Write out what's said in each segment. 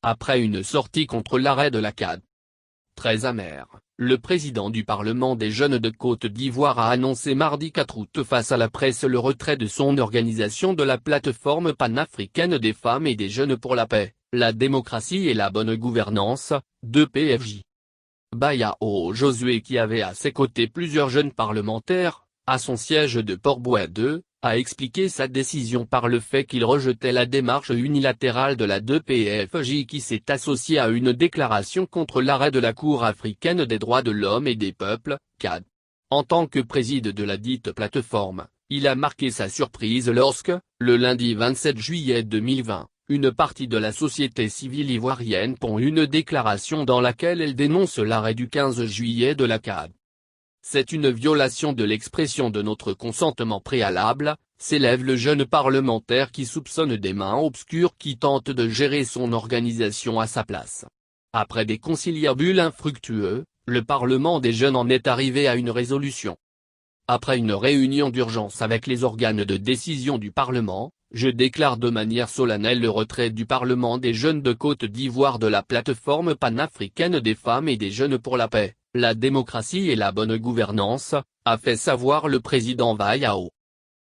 après une sortie contre l'arrêt de la CAD. Très amer, le président du Parlement des jeunes de Côte d'Ivoire a annoncé mardi 4 août face à la presse le retrait de son organisation de la plateforme panafricaine des femmes et des jeunes pour la paix, la démocratie et la bonne gouvernance, 2PFJ. Bayao Josué, qui avait à ses côtés plusieurs jeunes parlementaires, à son siège de Port-Boued 2, a expliqué sa décision par le fait qu'il rejetait la démarche unilatérale de la 2PFJ qui s'est associée à une déclaration contre l'arrêt de la Cour africaine des droits de l'homme et des peuples, CAD. En tant que président de la dite plateforme, il a marqué sa surprise lorsque, le lundi 27 juillet 2020, une partie de la société civile ivoirienne pond une déclaration dans laquelle elle dénonce l'arrêt du 15 juillet de la CAD. C'est une violation de l'expression de notre consentement préalable, s'élève le jeune parlementaire qui soupçonne des mains obscures qui tentent de gérer son organisation à sa place. Après des conciliabules infructueux, le Parlement des jeunes en est arrivé à une résolution. Après une réunion d'urgence avec les organes de décision du Parlement, je déclare de manière solennelle le retrait du Parlement des jeunes de Côte d'Ivoire de la plateforme panafricaine des femmes et des jeunes pour la paix, la démocratie et la bonne gouvernance, a fait savoir le président Bayao.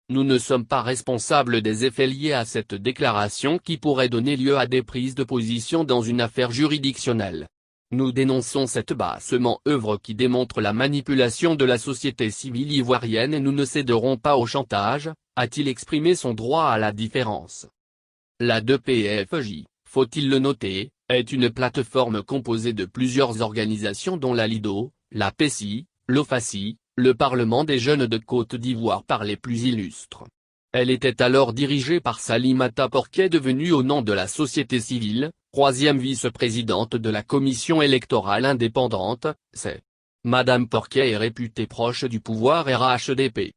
Nous ne sommes pas responsables des effets liés à cette déclaration qui pourrait donner lieu à des prises de position dans une affaire juridictionnelle. Nous dénonçons cette basse œuvre qui démontre la manipulation de la société civile ivoirienne et nous ne céderons pas au chantage, a-t-il exprimé son droit à la différence. La 2PFJ, faut-il le noter, est une plateforme composée de plusieurs organisations dont la LIDO, la PECI, l'OFACI, le Parlement des jeunes de Côte d'Ivoire par les plus illustres. Elle était alors dirigée par Salimata Porquet, devenue au nom de la société civile, troisième vice-présidente de la commission électorale indépendante, c'est. Madame Porquet est réputée proche du pouvoir RHDP.